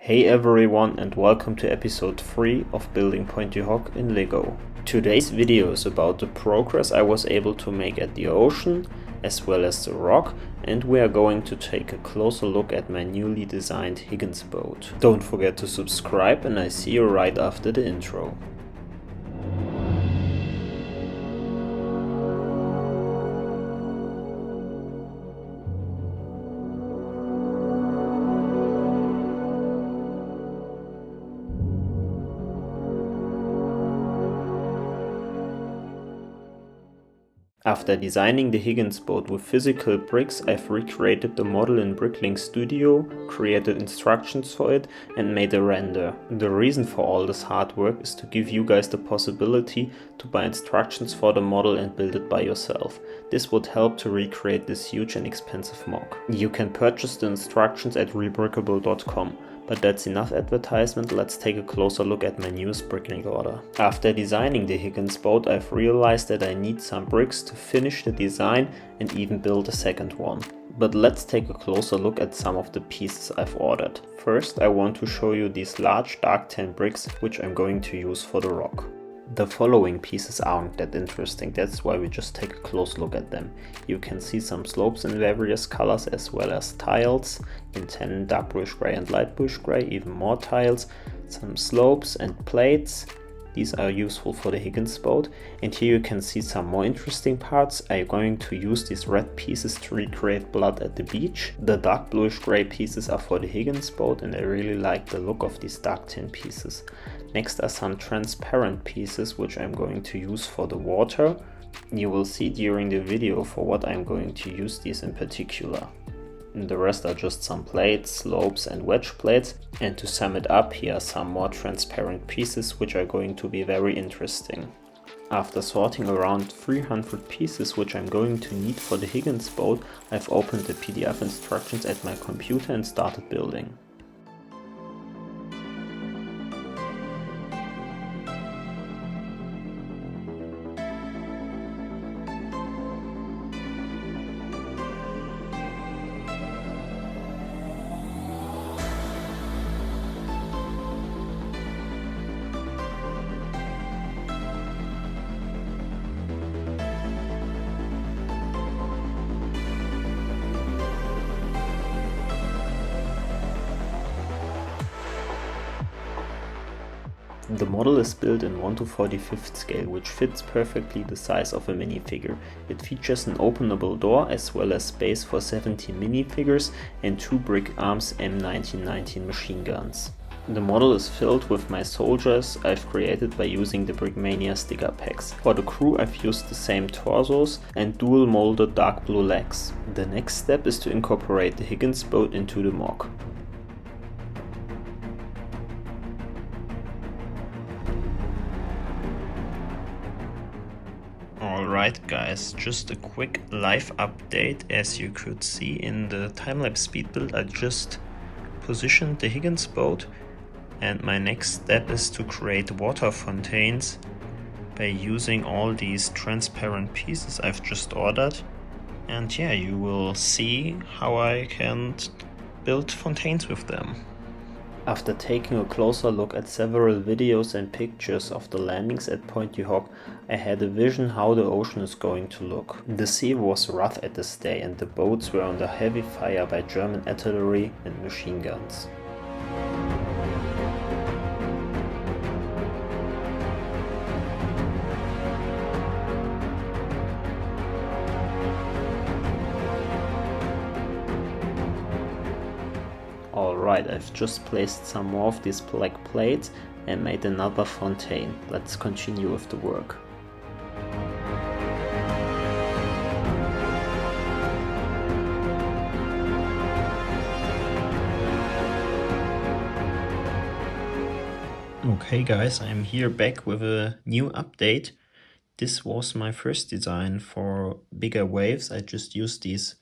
Hey everyone, and welcome to episode 3 of building Pointe du Hoc in Lego. Today's video is about the progress I was able to make at the ocean as well as the rock, and we are going to take a closer look at my newly designed Higgins boat. Don't forget to subscribe, and I see you right after the intro. After designing the Higgins boat with physical bricks, I've recreated the model in Bricklink Studio, created instructions for it, and made a render. The reason for all this hard work is to give you guys the possibility to buy instructions for the model and build it by yourself. This would help to recreate this huge and expensive MOC. You can purchase the instructions at rebrickable.com. But that's enough advertisement, let's take a closer look at my newest Bricklink order. After designing the Higgins boat, I've realized that I need some bricks to finish the design and even build a second one. But let's take a closer look at some of the pieces I've ordered. First, I want to show you these large dark tan bricks, which I'm going to use for the rock. The following pieces aren't that interesting, that's why we just take a close look at them. You can see some slopes in various colors as well as tiles, in tan, dark bluish gray and light bluish gray, even more tiles, some slopes and plates. These are useful for the Higgins boat, and here you can see some more interesting parts. I'm going to use these red pieces to recreate blood at the beach. The dark bluish gray pieces are for the Higgins boat, and I really like the look of these dark tin pieces. Next are some transparent pieces which I'm going to use for the water. You will see during the video for what I'm going to use these in particular. And the rest are just some plates, slopes and wedge plates, and to sum it up, here are some more transparent pieces which are going to be very interesting. After sorting around 300 pieces which I'm going to need for the Higgins boat, I've opened the PDF instructions at my computer and started building. The model is built in 1:45 scale, which fits perfectly the size of a minifigure. It features an openable door as well as space for 70 minifigures and 2 brick arms M1919 machine guns. The model is filled with my soldiers I've created by using the Brickmania sticker packs. For the crew I've used the same torsos and dual molded dark blue legs. The next step is to incorporate the Higgins boat into the MOC. Alright guys, just a quick live update. As you could see in the time-lapse speed build, I just positioned the Higgins boat, and my next step is to create water fontains by using all these transparent pieces I've just ordered. And yeah, you will see how I can build fontains with them. After taking a closer look at several videos and pictures of the landings at Pointe du Hoc, I had a vision how the ocean is going to look. The sea was rough at this day and the boats were under heavy fire by German artillery and machine guns. Alright, I've just placed some more of these black plates and made another fontaine. Let's continue with the work. Okay guys, I'm here back with a new update. This was my first design for bigger waves. I just used these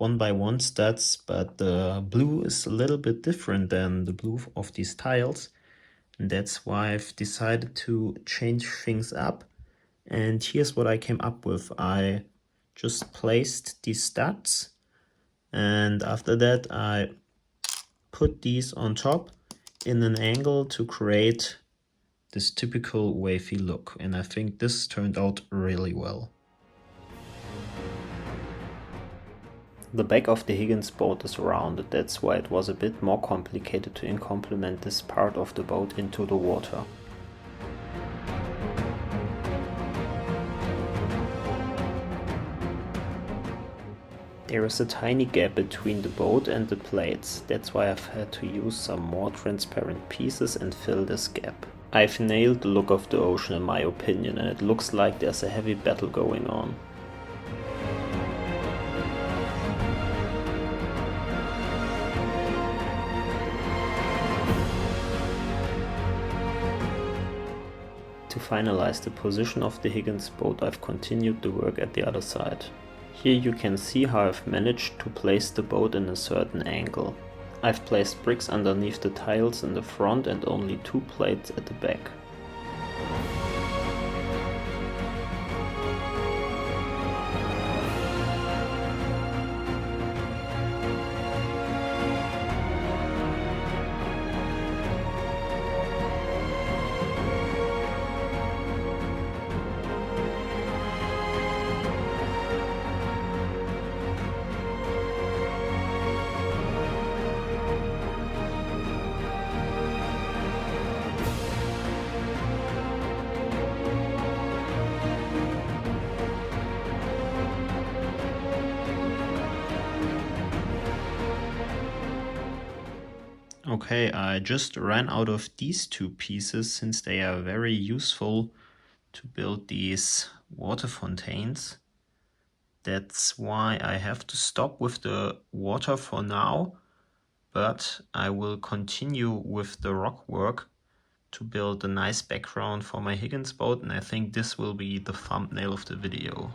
1x1 studs, but the blue is a little bit different than the blue of these tiles. And that's why I've decided to change things up. And here's what I came up with. I just placed these studs, and after that I put these on top in an angle to create this typical wavy look, and I think this turned out really well. The back of the Higgins boat is rounded, that's why it was a bit more complicated to implement this part of the boat into the water. There is a tiny gap between the boat and the plates, that's why I've had to use some more transparent pieces and fill this gap. I've nailed the look of the ocean in my opinion, and it looks like there's a heavy battle going on. To finalize the position of the Higgins boat, I've continued the work at the other side. Here you can see how I've managed to place the boat in a certain angle. I've placed bricks underneath the tiles in the front and only 2 plates at the back. Okay, I just ran out of these 2 pieces since they are very useful to build these water fontains. That's why I have to stop with the water for now, but I will continue with the rock work to build a nice background for my Higgins boat, and I think this will be the thumbnail of the video.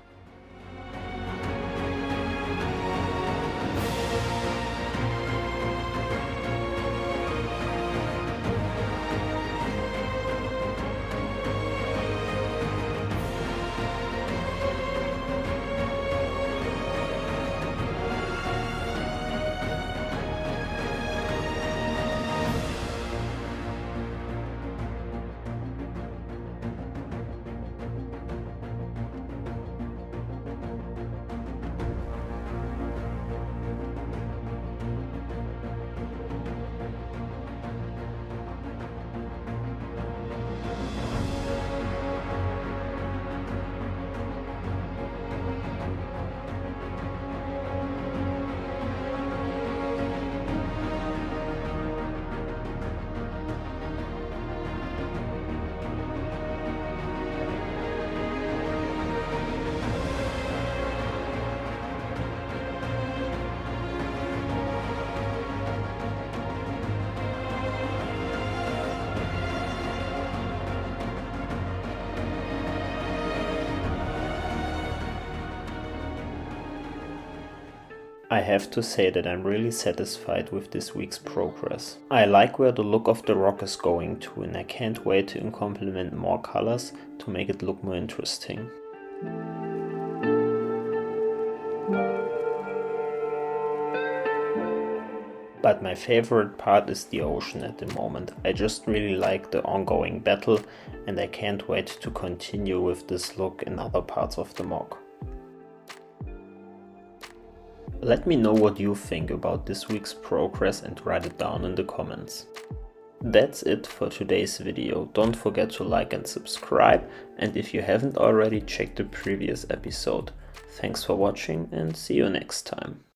I have to say that I'm really satisfied with this week's progress. I like where the look of the rock is going to, and I can't wait to implement more colors to make it look more interesting. But my favorite part is the ocean at the moment. I just really like the ongoing battle, and I can't wait to continue with this look in other parts of the MOC. Let me know what you think about this week's progress and write it down in the comments. That's it for today's video. Don't forget to like and subscribe, and if you haven't already, check the previous episode. Thanks for watching and see you next time.